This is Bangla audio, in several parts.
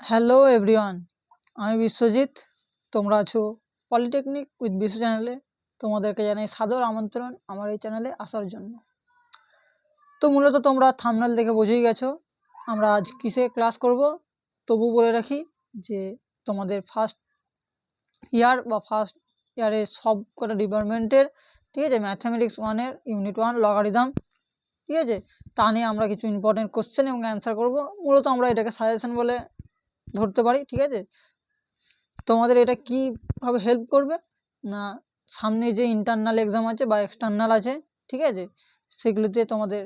হ্যালো এভরিওয়ান, আমি বিশ্বজিৎ। তোমরা আছো পলিটেকনিক উইথ বিশ্ব চ্যানেলে। তোমাদেরকে জানাই সাদর আমন্ত্রণ আমার এই চ্যানেলে আসার জন্য। তো মূলত তোমরা থাম্বনেল দেখে বুঝেই গেছো আমরা আজ কিসে ক্লাস করব। তবু বলে রাখি যে তোমাদের ফার্স্ট ইয়ারের সব কটা ডিপার্টমেন্টের, ঠিক আছে, ম্যাথামেটিক্স 1-এর ইউনিট 1 লগারিদম, ঠিক আছে, তা নিয়ে আমরা কিছু ইম্পর্টেন্ট কোশ্চেন এবং অ্যান্সার করব। মূলত আমরা এটাকে সাজেশন বলে ধরতে পারি, ঠিক আছে। তোমাদের এটা কিভাবে হেল্প করবে না, সামনে যে ইন্টারনাল এক্সাম আছে বা এক্সটার্নাল আছে, ঠিক আছে, সেগুলোতে তোমাদের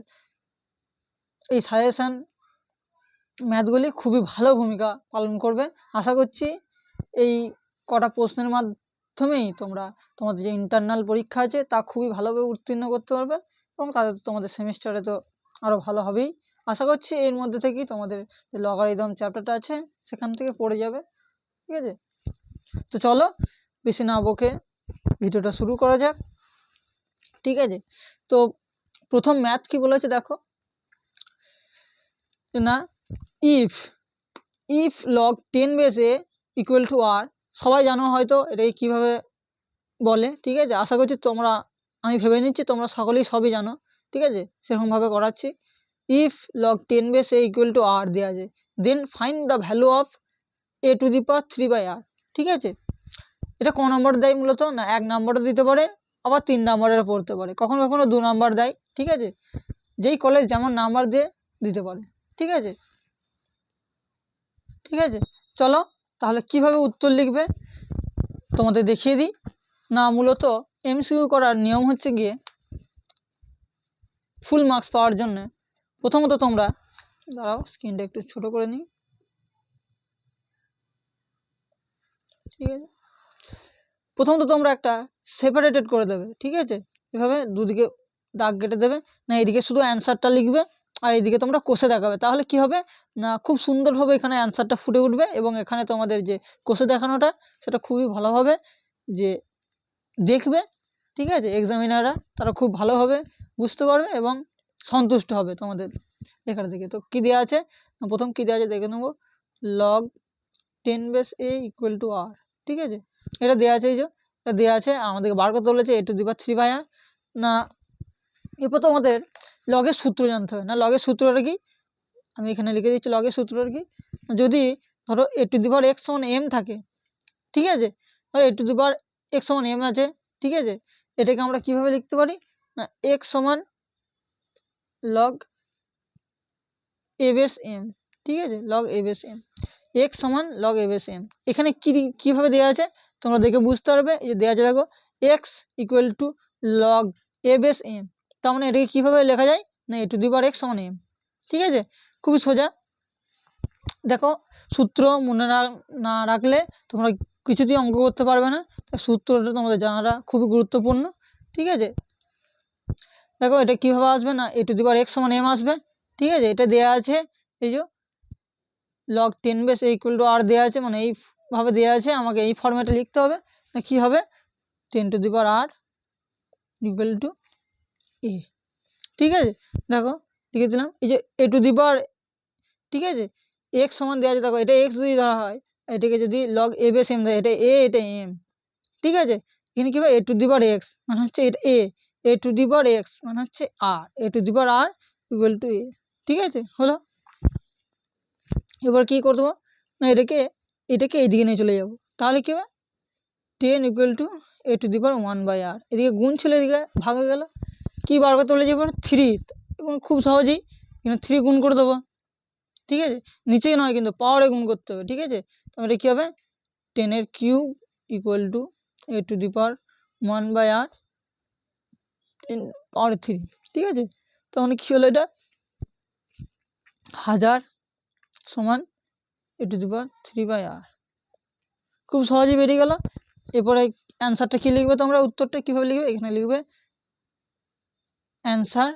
এই সাজেশন ম্যাথগুলি খুবই ভালো ভূমিকা পালন করবে। আশা করছি এই কটা প্রশ্নের মাধ্যমেই তোমরা তোমাদের যে ইন্টারনাল পরীক্ষা আছে তা খুবই ভালোভাবে উত্তীর্ণ করতে পারবে এবং তাদের তোমাদের সেমিস্টারে তো আরও ভালো হবেই। আশা করছি এর মধ্যে থেকেই তোমাদের যে লগারিদম চ্যাপ্টারটা আছে সেখান থেকে পড়ে যাবে, ঠিক আছে। তো চলো বেশি না বকে ভিডিওটা শুরু করা যাক, ঠিক আছে। তো প্রথম ম্যাথ কি বলেছে দেখো না, if log 10 base a equal to r. সবাই জানো হয়তো এটাই কিভাবে বলে, ঠিক আছে। আশা করছি তোমরা, আমি ভেবে নিচ্ছি তোমরা সকলেই সবই জানো, ঠিক আছে, সেরকমভাবে করাচ্ছি। If log 10 base a equal to r দেওয়া আছে, then find the value of a to the power 3/r, ঠিক আছে। এটা ক নম্বর দেয় মূলত না, 1 নম্বরে দিতে পারে, আবার 3 নম্বরের পড়তে পারে, কখনো কখনো 2 নম্বর দেয়, ঠিক আছে। যেই কলেজ যেমন নাম্বার দিয়ে দিতে পারে, ঠিক আছে। ঠিক আছে, চলো তাহলে কিভাবে উত্তর লিখবে তোমাদের দেখিয়ে দিই না। মূলত এমসিকিউ করার নিয়ম হচ্ছে গিয়ে ফুল মার্কস পাওয়ার জন্য প্রথমত তোমরা, দাঁড়াও স্ক্রিনটা একটু ছোট করে নিই, ঠিক আছে। প্রথমত তোমরা একটা সেপারেটেড করে দেবে, ঠিক আছে, এভাবে দুদিকে দাগ কেটে দেবে না, এদিকে শুধু অ্যান্সারটা লিখবে আর এইদিকে তোমরা কষে দেখাবে। তাহলে কি হবে না, খুব সুন্দরভাবে এখানে অ্যান্সারটা ফুটে উঠবে এবং এখানে তোমাদের যে কষে দেখানোটা সেটা খুবই ভালোভাবে যে দেখবে, ঠিক আছে। এক্সামিনাররা তারা খুব ভালোভাবে বুঝতে পারবে এবং সন্তুষ্ট হবে তোমাদের লেখার দিকে। তো কী দেওয়া আছে, প্রথম কী দেওয়া আছে দেখে নেবো, log 10 base a equal to r, ঠিক আছে। এটা দেওয়া আছে, এই যে এটা দেওয়া আছে, আমাদেরকে বার করতে বলেছে a to the power 3/r না। এরপর তো আমাদের লগের সূত্র জানতে হবে না। লগের সূত্রটা কি আমি এখানে লিখে দিচ্ছি, লগের সূত্রটা কি, যদি ধরো a to the power x সমান m থাকে, ঠিক আছে, ধরো a to the power x সমান m আছে, ঠিক আছে, এটাকে আমরা কিভাবে লিখতে পারি না, x সমান লগ a বেস m, ঠিক আছে, log a base m, x সমান লগ a বেস m। এখানে কিভাবে দেওয়া আছে তোমরা দেখে বুঝতে পারবে, এই যে দেওয়া আছে দেখো, x equal to log a base m, তার মানে এটাকে কীভাবে লেখা যায় না, a to the power x সমান m, ঠিক আছে। খুবই সোজা। দেখো সূত্র মনে না রাখলে তোমরা কিছুতেই অঙ্ক করতে পারবে না, তাই সূত্রটা তোমাদের জানাটা খুবই গুরুত্বপূর্ণ, ঠিক আছে। দেখো এটা কীভাবে আসবে না, a to the power x সমান m আসবে, ঠিক আছে। এটা দেওয়া আছে, এই যে log 10 base a equal to r দেওয়া আছে, মানে এইভাবে দেওয়া আছে, আমাকে এই ফর্ম্যাটে লিখতে হবে না, কী হবে 10 to the power r equal to a, ঠিক আছে। দেখো লিখে দিলাম, এই যে এ টু দি পাওয়ার, ঠিক আছে, এক্স সমান দেওয়া আছে, দেখো এটা এক্স যদি ধরা হয়, এটাকে যদি লগ এ বেস এম দেয়, এটা এ এটা এম, ঠিক আছে। এখানে কী হবে এ টু দি পাওয়ার এক্স মানে হচ্ছে এটা এ টু দি পাওয়ার এক্স মানে হচ্ছে r, a to the power r equal to a, ঠিক আছে, হলো। এবার কী করে দেবো না, এটাকে এইদিকে নিয়ে চলে যাব, তাহলে কী হবে 10 equal to A to the power 1/r, এদিকে গুণ ছিল এদিকে ভাগ হয়ে গেল। কী বার করতে বলে এবার 3, এবং খুব সহজেই এখানে 3 গুণ করে দেবো, ঠিক আছে। নিচেই নয় কিন্তু পাওয়ারে গুণ করতে হবে, ঠিক আছে। তাহলে কী হবে 10 cube equal to A to the power 1/r পাওয়ার 3, ঠিক আছে। তখন কী হলো, এটা 1000 সমান এ টু দি পাওয়ার 3/r, খুব সহজেই বেরিয়ে গেল। এরপরে অ্যান্সারটা কী লিখবে তোমরা, উত্তরটা কীভাবে লিখবে, এখানে লিখবে অ্যান্সার,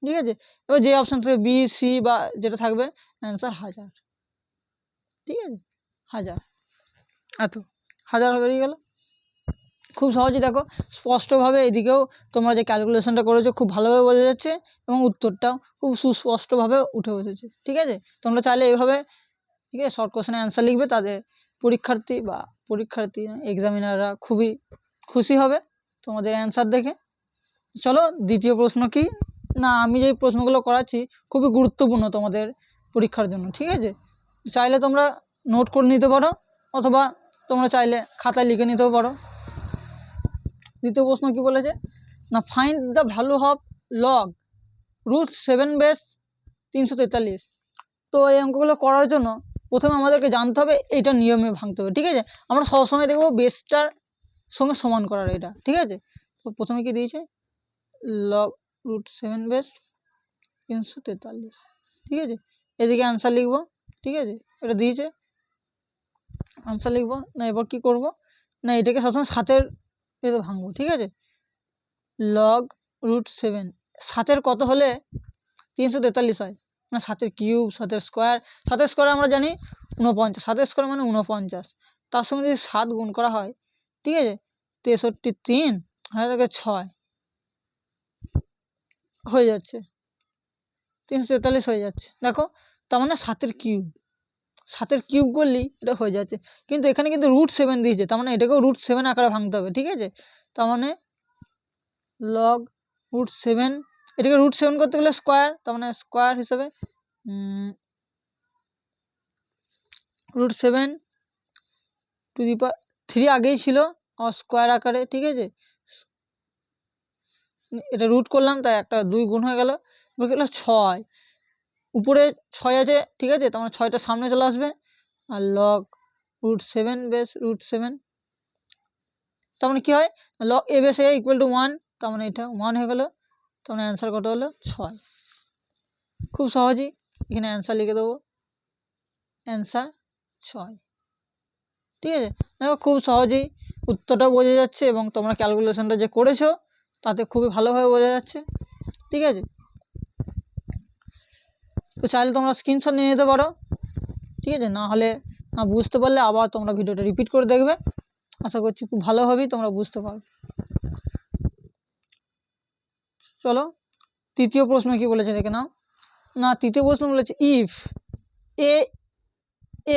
ঠিক আছে। এবার যে অপশান থাকবে বি সি বা যেটা থাকবে অ্যান্সার 1000, ঠিক আছে, 1000 এত 1000 বেরিয়ে গেল। খুব সহজেই দেখো স্পষ্টভাবে এদিকেও তোমরা যে ক্যালকুলেশনটা করেছো খুব ভালোভাবে বোঝা যাচ্ছে এবং উত্তরটাও খুব সুস্পষ্টভাবে উঠে বসেছে, ঠিক আছে। তোমরা চাইলে এইভাবে ঠিক আছে, শর্ট কোশ্চেনের অ্যান্সার লিখবে, তাদের পরীক্ষার্থী এক্সামিনাররা খুবই খুশি হবে তোমাদের অ্যান্সার দেখে। চলো দ্বিতীয় প্রশ্ন কি না, আমি যে প্রশ্নগুলো করাচ্ছি খুবই গুরুত্বপূর্ণ তোমাদের পরীক্ষার জন্য, ঠিক আছে। চাইলে তোমরা নোট করে নিতে পারো অথবা তোমরা চাইলে খাতায় লিখে নিতেও পারো। দ্বিতীয় প্রশ্ন কি বলেছে না, find the value of log √7 base 343। তো এই অঙ্কগুলো করার জন্য প্রথমে আমাদেরকে জানতে হবে এটা নিয়মে ভাঙতে হবে, ঠিক আছে। আমরা সবসময় দেখবো বেসটার সঙ্গে সমান করার এটা, ঠিক আছে। তো প্রথমে কি দিয়েছে লগ √7 বেস 343, ঠিক আছে। এদিকে অ্যান্সার লিখবো, ঠিক আছে, এটা দিয়েছে আনসার লিখবো না। এবার কি করব না, এটাকে সবসময় 7-এর এতে ভাঙবো, ঠিক আছে। লগ √7 7-এর কত হলে 343 হয়, না 7-এর কিউব, 7-এর স্কোয়ার। 7-এর স্কোয়ার আমরা জানি 49, 7-এর স্কোয়ার মানে 49, তার সঙ্গে যদি 7 গুণ করা হয়, ঠিক আছে, 63 3 আর 6 হয়ে যাচ্ছে 343 হয়ে যাচ্ছে। দেখো তার মানে 7-এর কিউব করলেই এটা হয়ে যাচ্ছে, কিন্তু এখানে কিন্তু √7 দিয়েছে, তার মানে এটাকেও √7 আকারে ভাঙতে হবে, ঠিক আছে। তার মানে লগ √7, এটাকে √7 করতে গেলে স্কোয়ার, তার মানে স্কোয়ার হিসেবে √7 টু দি পাওয়ার 3 আগেই ছিল আর স্কোয়ার আকারে, ঠিক আছে। এটা রুট করলাম তাই একটা 2 গুণ হয়ে গেল, এবার গেল 6, উপরে 6 আছে, ঠিক আছে, তার মানে 6টা সামনে চলে আসবে আর লগ √7 বেস √7, তার মানে কি হয় log A base a equal to 1, তার মানে এটা 1 হয়ে গেল, তার মানে অ্যান্সার কত হলো 6। খুব সহজেই এখানে অ্যান্সার লিখে দেবো, অ্যান্সার 6, ঠিক আছে। দেখো খুব সহজেই উত্তরটাও বোঝা যাচ্ছে এবং তোমরা ক্যালকুলেশনটা যে করেছো তাতে খুবই ভালোভাবে বোঝা যাচ্ছে, ঠিক আছে। তো চাইলে তোমরা স্ক্রিনশট নিয়ে নিতে পারো, ঠিক আছে, না হলে না বুঝতে পারলে আবার তোমরা ভিডিওটা রিপিট করে দেখবে, আশা করছি খুব ভালোভাবেই তোমরা বুঝতে পারবে। চলো তৃতীয় প্রশ্ন কি বলেছে দেখে নাও না, তৃতীয় প্রশ্ন বলেছে if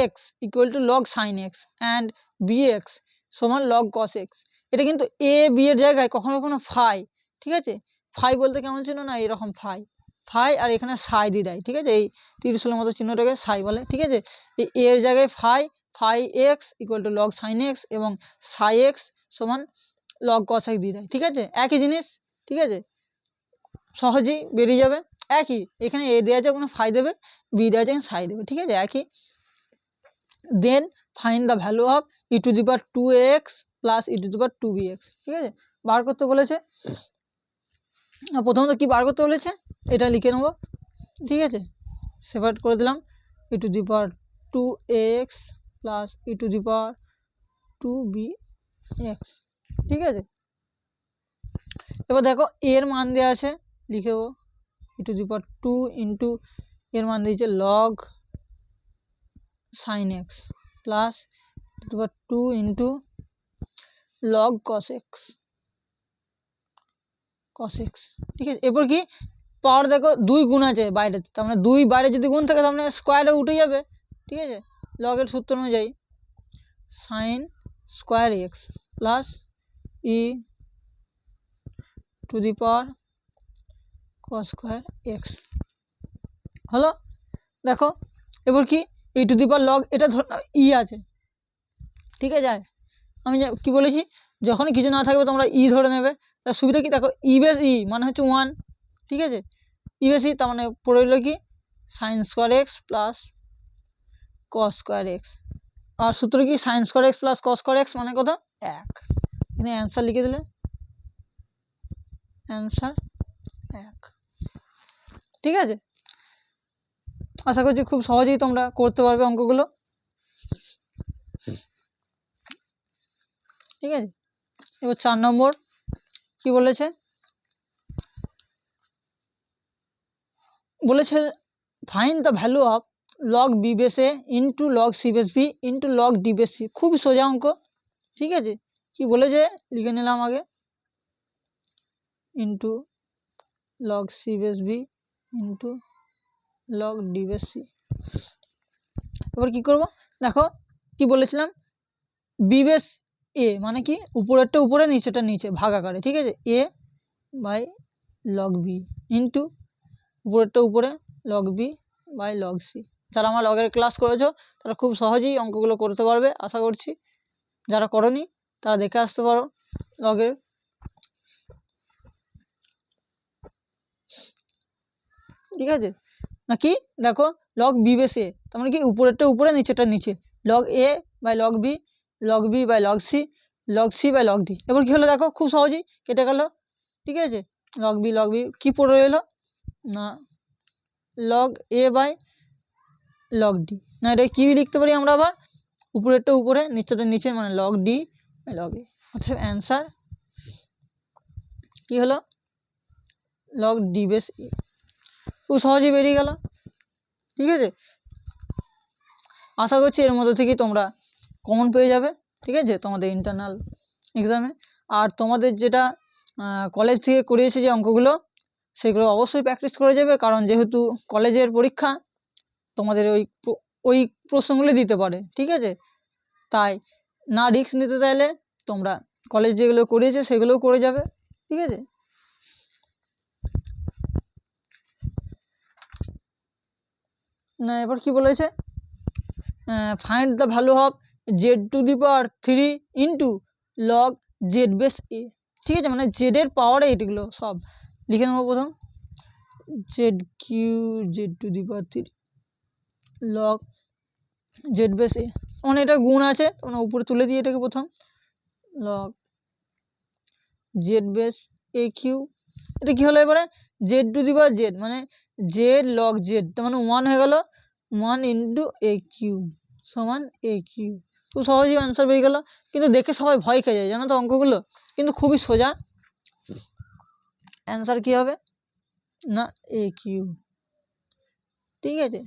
ax equal to log sine x and bx সমান লগ কস এক্স। এটা কিন্তু এ বি এর জায়গায় কখনো কখনো ফাই, ঠিক আছে। ফাই বলতে কেমন ছিল না, এরকম ফাই আর এখানে সাই দিয়ে দেয়, ঠিক আছে, এই ত্রিশূলের মতো চিহ্নটাকে সাই বলে, ঠিক আছে। এই এর জায়গায় phi x equal to log sine x এবং সাই এক্স সমান লগ কস এক্স দিয়ে দেয়, ঠিক আছে, একই জিনিস, ঠিক আছে, সহজেই বেরিয়ে যাবে। একই এখানে এ দেওয়া আছে কোনো ফাই দেবে, বি দেওয়া আছে সাই দেবে, ঠিক আছে, একই। Then find the value of e⁻²x plus e⁻²bx, ঠিক আছে, বার করতে বলেছে। প্রথমত কি বার করতে বলেছে এটা লিখে নেব, ঠিক আছে, সেপারেট করে দিলাম e⁻²x প্লাস e⁻²bx, ঠিক আছে। এবার দেখো এর মান দেওয়া আছে, লিখে দেবো e⁻² ইন্টু এর মান দিয়েছে log sine x plus e⁻² into log cos x, ঠিক আছে। এরপর কি পাওয়ার দেখো 2 গুণ আছে বাইরে, তার মানে 2 বাইরে যদি গুণ থাকে তার মানে স্কোয়ারে উঠে যাবে, ঠিক আছে, লগের সূত্র অনুযায়ী sign square x plus e⁻² কস স্কোয়ার এক্স হলো। দেখো এবার কি e⁻² লগ এটা ধর ই আছে, ঠিক আছে। আমি কি বলেছি যখনই কিছু না থাকবে তোমরা ই ধরে নেবে, তার সুবিধা কি দেখো ই বেস ই মানে হচ্ছে 1, ঠিক আছে, ই বেস ই তার মানে পড়ে রইল কি sine square x plus cos square x, আর সূত্র কি sine square x plus cos square x মানে কত 1, এখানে অ্যান্সার লিখে দিলে অ্যান্সার 1, ঠিক আছে। আশা করছি খুব সহজেই তোমরা করতে পারবে অঙ্কগুলো, ঠিক আছে। এবার 4 নম্বর কি বলেছে find the value of log b base a into log c base b into log d base c, খুব সোজা অঙ্ক, ঠিক আছে। কি বলেছে লিখে নিলাম আগে into log c base b into log d base c. এবার কি করব, দেখো কি বলেছিলাম, বি বেস এ মানে কি উপরেরটা উপরে নিচেটা নিচে ভাগ আকারে, ঠিক আছে, a by log b into উপরেরটা উপরে log b by log c. যারা আমার লগের ক্লাস করেছো তারা খুব সহজেই অঙ্কগুলো করতে পারবে আশা করছি, যারা করনি তারা দেখে আসতে পারো লগের। ঠিক আছে, নাকি দেখো লগ বি বেস এ তার মানে কি উপরেরটা উপরে নিচেটা নিচে, log a by log b by log c by log d. এবার কি হলো দেখো খুব সহজেই কেটে গেল। ঠিক আছে, লগ বি কি পড়ে রইলো না log a by log d, না এটা কি লিখতে পারি আমরা আবার উপরেরটা উপরে নিচেটা নিচে মানে লগ ডি বাই লগ এ। অর্থাৎ অ্যান্সার কি হলো লগ ডি বেস এ, খুব সহজেই বেরিয়ে গেল। ঠিক আছে, আশা করছি এর মধ্যে থেকেই তোমরা কমন পেয়ে যাবে। ঠিক আছে, তোমাদের ইন্টারনাল এক্সামে। আর তোমাদের যেটা কলেজ থেকে করিয়েছে যে অঙ্কগুলো সেগুলো অবশ্যই প্র্যাকটিস করে যাবে, কারণ যেহেতু কলেজের পরীক্ষা তোমাদের ওই প্রশ্নগুলি দিতে পারে। ঠিক আছে, তাই না রিস্ক নিতে চাইলে তোমরা কলেজ যেগুলো করিয়েছে সেগুলোও করে যাবে। ঠিক আছে, না এবার কি বলেছে, find the value of z to the power 3 into log z base a. ঠিক আছে, মানে জেডের পাওয়ার এইটগুলো সব লিখে নেবো। প্রথম z to the power 3 log z base a, মানে এটা গুণ আছে তোমরা উপরে তুলে দিয়ে এটাকে প্রথম লগ জেড বেস এ কিউ। এটা কি হলো এবারে Z to the power Z মানে জেড লগ জেড, তার মানে 1 হয়ে গেল 1 ইন্টু এ কিউ সমান এ কিউ। খুব সহজেই আনসার বেরিয়ে গেল, কিন্তু দেখে সবাই ভয় খেয়ে যায় জানো তো অঙ্কগুলো, কিন্তু খুবই সোজা। অ্যান্সার কি হবে না এ কিউ। ঠিক আছে,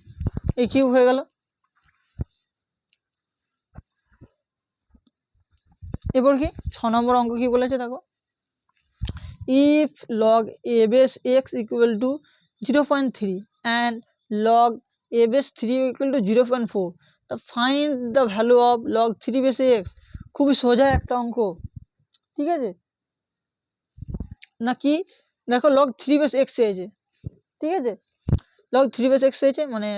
এ কিউ হয়ে গেল। এবার কি 6 নম্বর অঙ্ক কি বলেছে দেখো, if log A base x equal two 0.3 and log a base 3 equal to 0.4, তা find the value of log 3 base x. খুবই সোজা একটা অঙ্ক। ঠিক আছে, নাকি দেখো লগ 3 বেস এক্স চেয়েছে। ঠিক আছে, লগ 3 বেস এক্স চেয়েছে মানে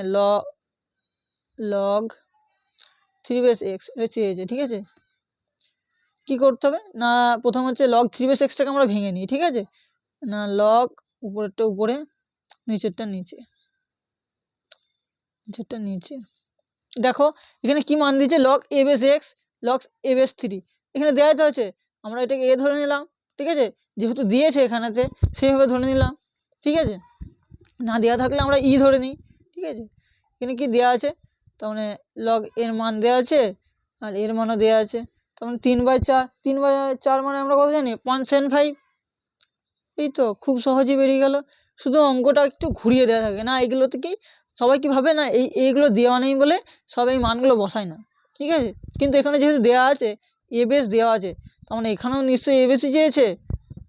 লগ 3 বেস এক্স এটা চেয়েছে। ঠিক আছে, কি করতে হবে না প্রথম হচ্ছে লগ 3 বেস এক্সটাকে আমরা ভেঙে নিই। ঠিক আছে, না লগ উপরেরটা উপরে নিচেরটা নিচে, নিচেরটা নিচে। দেখো এখানে কি মান দিয়েছে লগ এ বেস এক্স লগ এ বেস 3, এখানে দেওয়া তো আছে আমরা এটাকে এ ধরে নিলাম। ঠিক আছে, যেহেতু দিয়েছে এখানেতে সেইভাবে ধরে নিলাম। ঠিক আছে, না দেওয়া থাকলে আমরা ই ধরে নিই। ঠিক আছে, এখানে কি দেওয়া আছে তার মানে লগ এর মান দেওয়া আছে আর এর মানও দেওয়া আছে, তার মানে 3/4, 3/4 মানে আমরা কত জানি 0.75। এই তো খুব সহজেই বেরিয়ে গেল। শুধু অঙ্কটা একটু ঘুরিয়ে দেওয়া থাকে না, এগুলোতে কি সবাই কি ভাবে না এইগুলো দেওয়া নেই বলে সব এই মানগুলো বসায় না। ঠিক আছে, কিন্তু এখানে যেহেতু দেওয়া আছে এ বেস দেওয়া আছে তার মানে এখানেও নিশ্চয়ই এ বেসই চেয়েছে।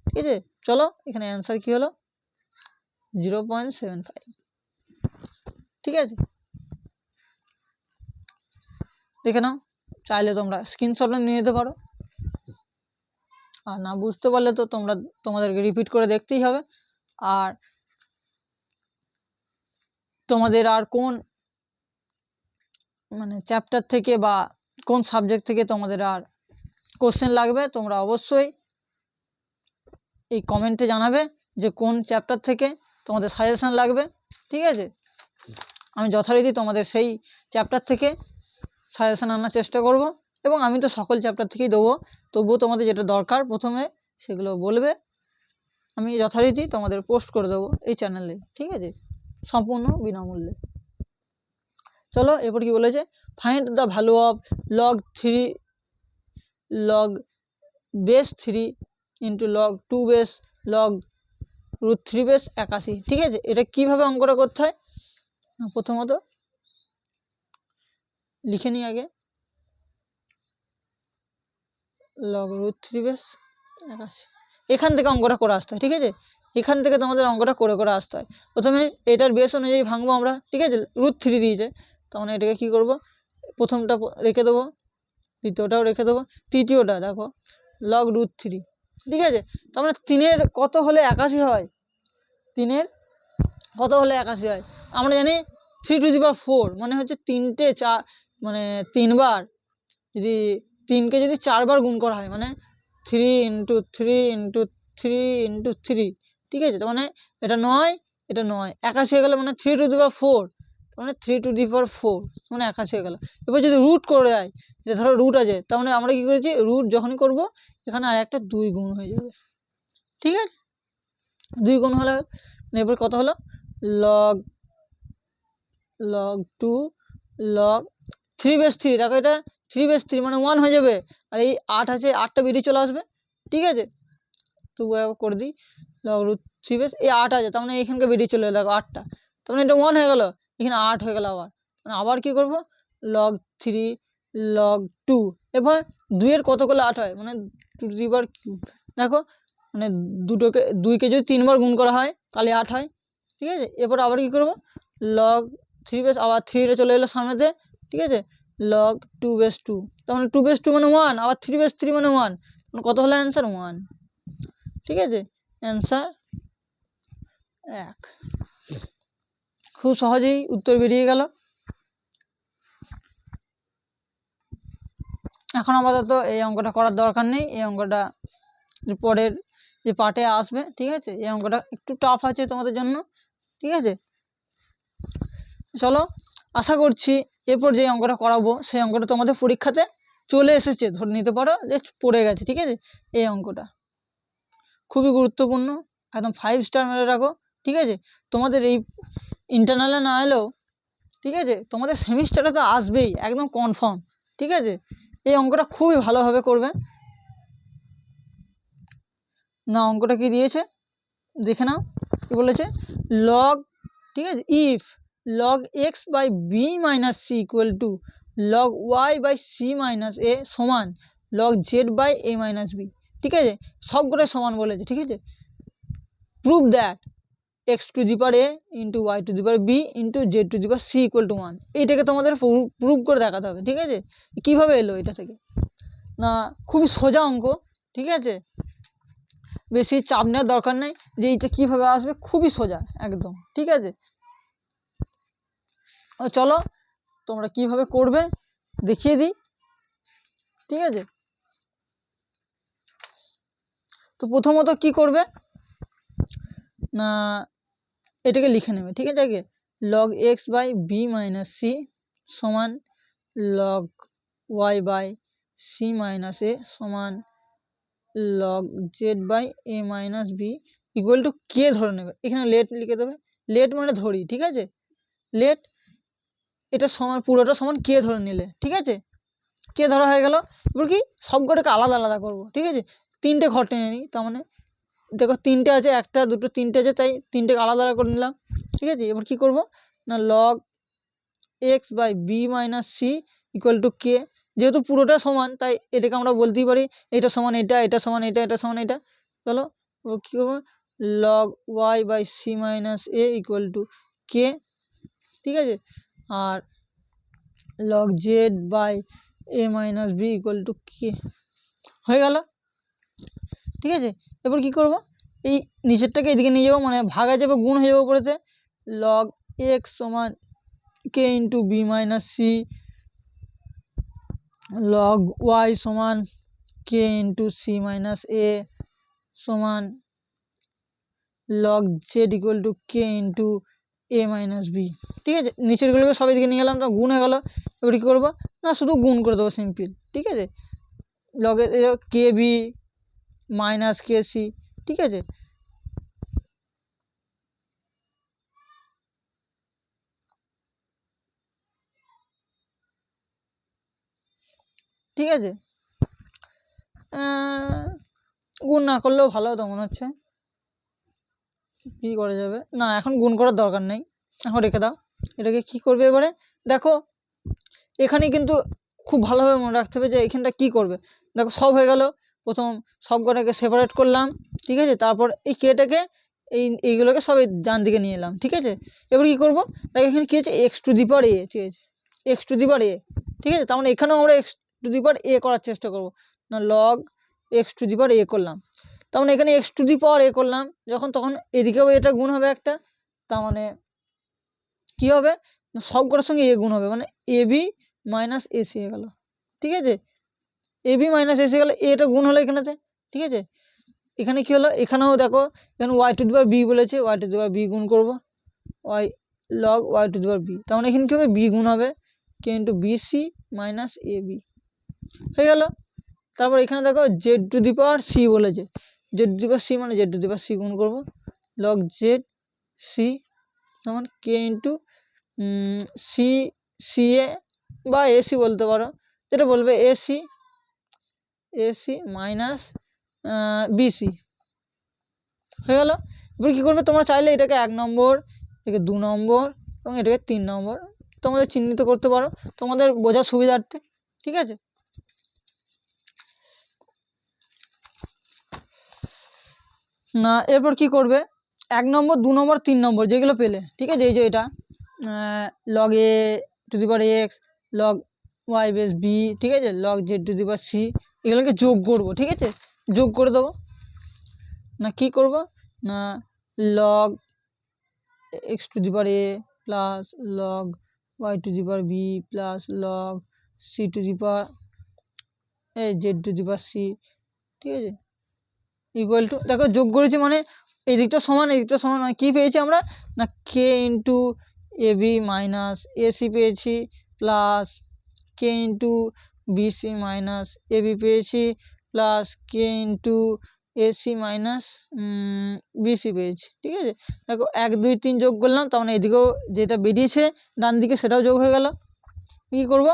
ঠিক আছে, চলো এখানে অ্যান্সার কি হলো 0.75। ঠিক আছে, দেখে নাও, চাইলে তোমরা স্ক্রিনশটও নিয়ে নিতে পারো, আর না বুঝতে পারলে তো তোমাদেরকে রিপিট করে দেখতেই হবে। আর তোমাদের আর কোন মানে চ্যাপ্টার থেকে বা কোন সাবজেক্ট থেকে তোমাদের আর কোশ্চেন লাগবে তোমরা অবশ্যই এই কমেন্টে জানাবে যে কোন চ্যাপ্টার থেকে তোমাদের সাজেশন লাগবে। ঠিক আছে, আমি যথারীতি তোমাদের সেই চ্যাপ্টার থেকে সাজেশন আনার চেষ্টা করব, এবং আমি তো সকল চ্যাপ্টার থেকেই দেবো, তবুও তোমাদের যেটা দরকার প্রথমে সেগুলো বলবে, আমি যথারীতি তোমাদের পোস্ট করে দেবো এই চ্যানেলে। ঠিক আছে, সম্পূর্ণ বিনামূল্যে। চলো এরপর কি বলেছে, find the value of log base 3 into log 2 base log √3 base 81। ঠিক আছে, এটা কিভাবে অঙ্কটা করতে হয় প্রথমত লিখে নিই আগে লগ √3 বেস 81, এখান থেকে অঙ্কটা করে আসতে হয়। ঠিক আছে, এখান থেকে তোমাদের অঙ্কটা করে করে আসতে হয়। প্রথমে এটার বেস অনুযায়ী ভাঙবো আমরা। ঠিক আছে, √3 দিয়েছে তার মানে এটাকে কী করবো প্রথমটা রেখে দেবো, দ্বিতীয়টাও রেখে দেবো, তৃতীয়টা দেখো লগ রুট 3। ঠিক আছে, তার মানে 3-এর কত হলে 81 হয়? 3-এর কত হলে 81 হয়? আমরা জানি 3^4 মানে হচ্ছে 3টে 4 মানে 3বার, যদি 3কে যদি 4বার গুণ করা হয় মানে 3 × 3 × 3 × 3। ঠিক আছে, তার মানে এটা 9, এটা 9, 81 হয়ে গেল মানে 3^4, তার মানে 3^4 মানে 81 হয়ে গেল। এবার যদি রুট করে দেয়, এটা ধরো রুট আছে, তার মানে আমরা কি করেছি, রুট যখনই করব এখানে আর একটা 2 গুণ হয়ে যাবে। ঠিক আছে, 2 গুণ হলে এরপর কত হলো, লগ 2 লগ 3/3। দেখো এটা 3/3 মানে 1 হয়ে যাবে, আর এই 8 আছে, 8টা বেরিয়ে চলে আসবে। ঠিক আছে, তো করে দিই, লগ রুট 3 এই 8 আছে, তার মানে এখানকে বেরিয়ে চলে দেখো 8টা, তার মানে এটা 1 হয়ে গেল, এখানে 8 হয়ে গেল আবার, মানে আবার কি করব, লগ 3 লগ 2। এবার 2-এর কত করলে 8 হয়, মানে 2^3। দেখো মানে 2কে যদি 3বার গুণ করা হয় তাহলে 8 হয়। ঠিক আছে, এরপর আবার কি করব, লগ 3 আবার 3 চলে এলো সামনেতে। ঠিক আছে, লগ 2/2, তার মানে 2/2 মানে 1, আবার 3/3 মানে 1, মানে কত হলো অ্যান্সার 1। ঠিক আছে, অ্যান্সার 1। খুব সহজেই উত্তর বেরিয়ে গেল। এখন আপাতত এই অঙ্কটা করার দরকার নেই, এই অঙ্কটা পরের যে পার্টে আসবে। ঠিক আছে, এই অঙ্কটা একটু টাফ আছে তোমাদের জন্য। ঠিক আছে, চলো, আশা করছি এরপর যে অঙ্কটা করাবো সেই অঙ্কটা তোমাদের পরীক্ষাতে চলে এসেছে, ধরে নিতে পারো যে পড়ে গেছে। ঠিক আছে, এই অঙ্কটা খুবই গুরুত্বপূর্ণ, একদম 5 স্টার মেরে রাখো। ঠিক আছে, তোমাদের এই ইন্টারনালে না এলেও ঠিক আছে তোমাদের সেমিস্টারে তো আসবেই, একদম কনফার্ম। ঠিক আছে, এই অঙ্কটা খুবই ভালোভাবে করবে না। অঙ্কটা কি দিয়েছে দেখে নাও, কি বলেছে, লগ, ঠিক আছে, if log x by b minus c equal to log y by c minus a সমান log z by a minus b। ঠিক আছে, সবগুলোই সমান বলেছে। ঠিক আছে, prove that x to the power a into y to the power b into z to the power c equal to 1। এইটাকে তোমাদের প্রুভ করে দেখাতে হবে। ঠিক আছে, কিভাবে এলো এটা থেকে না, খুবই সোজা অঙ্ক। ঠিক আছে, বেশি চাপ নেওয়ার দরকার নেই যে এইটা কিভাবে আসবে, খুবই সোজা একদম। ঠিক আছে, চলো তোমরা কিভাবে করবে দেখিয়ে দিই। ঠিক আছে, তো প্রথমত কি করবে না, এটাকে লিখে নেবে। ঠিক আছে, আগে log x by b minus c সমান log y by c minus a সমান log z by a minus b equal to k ধরে নেবে। এখানে লেট লিখে দেবে, লেট মানে ধরি। ঠিক আছে, লেট এটা সমান, পুরোটা সমান কে ধরে নিলে। ঠিক আছে, কে ধরা হয়ে গেল। এবার কি সবকটাকে আলাদা আলাদা করব। ঠিক আছে, 3টে ঘর টেনে নিই, তার মানে দেখো 3টে আছে, 1টা 2টো 3টে আছে, তাই 3টেকে আলাদা আলাদা করে নিলাম। ঠিক আছে, এবার কি করব না, log x by b minus c equal to k, যেহেতু পুরোটা সমান তাই এটাকে আমরা বলতেই পারি এটা সমান এটা, এটা সমান এটা, এটা সমান এটা। চলো কী করবো, log y by c minus a equal to k. ঠিক আছে, আর log z by a minus b equal to k হয়ে গেল। ঠিক আছে, এবার কি করব, এই নিচেরটাকে এদিকে নিয়ে যাবো, মানে ভাগা যাবে, গুণ হয়ে যাবো উপরেতে। লগ এক্স সমান k into b minus c, log y সমান k into c minus a সমান log z equal to k into a minus b. ঠিক আছে, নিচেরগুলোকে সব এদিকে নিয়ে গেলাম, তো গুণ হয়ে গেলো। এবার কী করবো না, শুধু গুণ করে দেবো সিম্পল। ঠিক আছে, লগে K B minus K C. ঠিক আছে, ঠিক আছে, গুণ না করলেও ভালো হতো মনে হচ্ছে। কী করা যাবে না, এখন গুণ করার দরকার নেই, এখন রেখে দাও। এটাকে কি করবে এবারে দেখো, এখানে কিন্তু খুব ভালোভাবে মনে রাখতে হবে যে এখানটা কি করবে। দেখো সব হয়ে গেল, প্রথম সব কটাকে সেপারেট করলাম। ঠিক আছে, তারপর এই কেটাকে এইগুলোকে সব ডান দিকে নিয়ে এলাম। ঠিক আছে, এবার কী করবো, দেখো এখানে কী আছে, এক্স টু দি পাওয়ার এ চেয়েছে, এক্স টু দি পাওয়ার এ। ঠিক আছে। তার মানে এখানেও আমরা এক্স টু দি পাওয়ার এ করার চেষ্টা করব না, log x to the power এ করলাম। তার মানে এখানে এক্স টু দি পাওয়ার এ করলাম যখন, তখন এদিকেও এটা গুণ হবে একটা, তার মানে কী হবে না সব কটার সঙ্গে এ গুণ হবে, মানে এ বি মাইনাস এসি হয়ে গেল। ঠিক আছে, এ বি মাইনাস এসি গেলে এটা গুণ হলো এখানেতে। ঠিক আছে, এখানে কী হলো, এখানেও দেখো এখানে y to the power b বলেছে, y to the power b গুণ করবো y log y to the power b, তার মানে এখানে কী হবে বি গুণ হবে k into bc minus a b হয়ে গেল। তারপর এখানে দেখো z to the power c বলেছে, z to the power c মানে z to the power c গুণ করবো লগ জেড সি যেমন কে ইন্টু সি সি এ বা এসি বলতে পারো, যেটা বলবে এসি এসি মাইনাস বিসি হয়ে গেল। এবার কী করবে তোমরা চাইলে এটাকে 1 নম্বর, এটাকে 2 নম্বর এবং এটাকে 3 নম্বর তোমাদের চিহ্নিত করতে পারো তোমাদের বোঝার সুবিধার্থে। ঠিক আছে, না এরপর কি করবে 1 নম্বর 2 নম্বর 3 নম্বর যেগুলো পেলে, ঠিক আছে, এই যে এটা log a to the power x log y base b, ঠিক আছে, log z to the power c, এগুলোকে যোগ করবো। ঠিক আছে, যোগ করে দেবো না, কি করব না log x to the power a plus log y to the power b plus log c to the power z to the power c, ঠিক আছে, ইকুয়াল টু, দেখো যোগ করেছি মানে এই দিকটা সমান এই দিকটা সমান, মানে কী পেয়েছি আমরা না কে ইন্টু এ বি মাইনাস এসি পেয়েছি plus K into bc minus a B পেয়েছি প্লাস কে ইন্টু এসি মাইনাস বিসি পেয়েছি। ঠিক আছে, দেখো 1 2 3 যোগ করলাম, তার মানে এদিকেও যেটা বেরিয়েছে ডান দিকে সেটাও যোগ হয়ে গেল। কী করব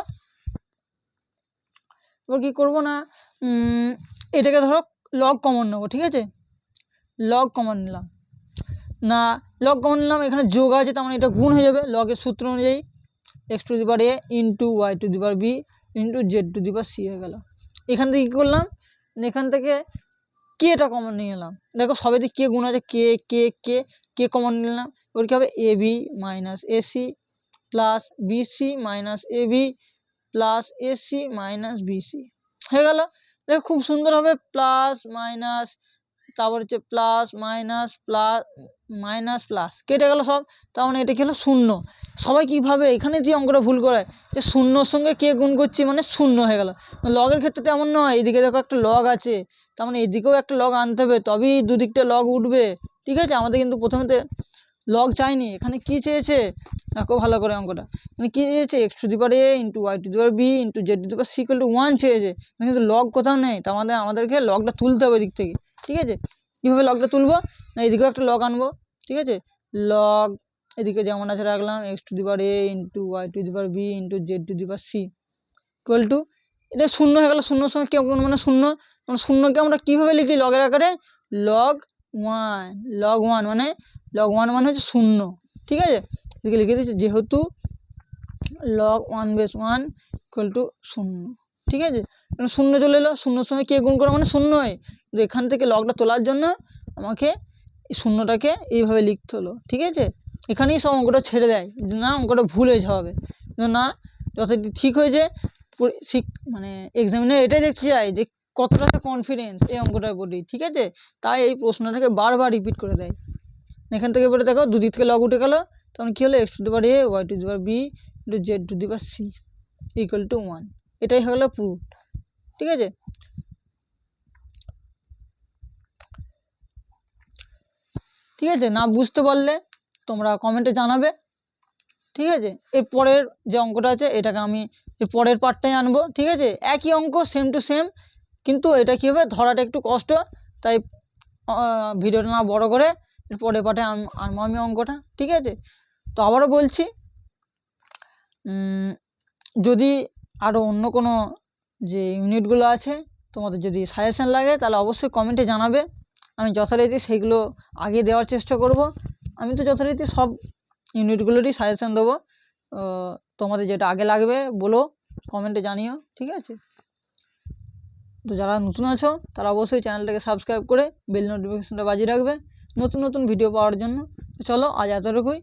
এবার কী করবো না এটাকে ধরো লগ কমন নেবো। ঠিক আছে, লগ কমন নিলাম না, লগ কমন নিলাম, এখানে যোগ আছে তার মানে এটা গুণ হয়ে যাবে লগের সূত্র অনুযায়ী, x to the power a into y to the power b into z to the power c হয়ে গেল। এখান থেকে কী করলাম, এখান থেকে কেটা কমন নিয়ে এলাম, দেখো সবেতে কে গুণ আছে, কে কে কে কে কমন নিলাম, এবার কী হবে a b minus ac plus bc minus a b plus ac minus bc হয়ে গেল। দেখো খুব সুন্দর হবে, প্লাস মাইনাস তারপর হচ্ছে plus minus plus minus plus কেটে গেল সব, তার মানে এটা কি হলো শূন্য। সবাই কীভাবে এখানে দিয়ে অঙ্কটা ভুল করে যে শূন্যর সঙ্গে কে গুণ করছি মানে শূন্য হয়ে গেল, লগের ক্ষেত্রে তেমন নয়, এদিকে দেখো একটা লগ আছে তার মানে এদিকেও একটা লগ আনতে হবে তবেই দুদিকটা লগ উঠবে। ঠিক আছে, আমাদের কিন্তু প্রথমেতে লগ চাইনি, এখানে কি চেয়েছে দেখো ভালো করে অঙ্কটা, মানে কী চেয়েছে x to the power a into y to the power b into z to the power c equal to 1 চেয়েছে, কিন্তু লগ কোথাও নেই, তার মানে আমাদেরকে লগটা তুলতে হবে দিক থেকে। ঠিক আছে, কীভাবে লগটা তুলবো না এদিকেও একটা লগ আনবো। ঠিক আছে, লগ এদিকে যেমন আছে রাখলাম x to the power a into y to the power b into z to the power c equal to, এটা শূন্য হয়ে গেল, শূন্যর সঙ্গে কেউ মানে শূন্য, মানে শূন্যকে আমরা কীভাবে লিখি লগের আকারে লগ 1, লগ 1 মানে লগ 1 মানে হচ্ছে শূন্য। ঠিক আছে, এদিকে লিখে দিচ্ছি যেহেতু লগ 1 বেস 1 ইকুয়াল টু শূন্য। ঠিক আছে, শূন্য চলে এলো, শূন্যর সঙ্গে কে গুণ করা মানে শূন্য হয়, কিন্তু এখান থেকে লগটা তোলার জন্য আমাকে এই শূন্যটাকে এইভাবে লিখতে হলো। ঠিক আছে, এখানেই সব অঙ্কটা ছেড়ে দেয়, না অঙ্কটা ভুল হয়ে যাবে, না যথারীতি ঠিক হয়েছে মানে এক্সামিনার এটাই দেখতে চাই যে কতটা কনফিডেন্স এই অঙ্কটার প্রতি। ঠিক আছে, তাই এই প্রশ্নটাকে বারবার রিপিট করে দেয়। এখান থেকে এবারে দেখো দুদিক থেকে লগ উঠে গেল, তখন কী হলো x to the power a y to the power b into z to the power c equal to 1, এটাই হলো প্রুফ। ঠিক আছে, ঠিক আছে, না বুঝতে পারলে তোমরা কমেন্টে জানাবে। ঠিক আছে, এর পরের যে অঙ্কটা আছে এটাকে আমি এর পরের পার্টটাই আনবো। ঠিক আছে, একই অঙ্ক সেম টু সেম, কিন্তু এটা কী হবে ধরাটা একটু কষ্ট, তাই ভিডিওটা না বড় করে এর পরের পার্টে আনবো আমি অঙ্কটা। ঠিক আছে, তো আবারও বলছি যদি আরও অন্য কোনো যে ইউনিটগুলো আছে তোমাদের যদি সাজেশান লাগে তাহলে অবশ্যই কমেন্টে জানাবে, আমি যথারীতি সেইগুলো আগে দেওয়ার চেষ্টা করব। আমি তো যথারীতি সব ইউনিটগুলোরই সাজেশান দেবো, তোমাদের যেটা আগে লাগবে বলো, কমেন্টে জানিও। ঠিক আছে, তো যারা নতুন আছো তারা অবশ্যই চ্যানেলটাকে সাবস্ক্রাইব করে বেল নোটিফিকেশনটা বাজিয়ে রাখবে নতুন নতুন ভিডিও পাওয়ার জন্য। চলো আজ এতটুকুই।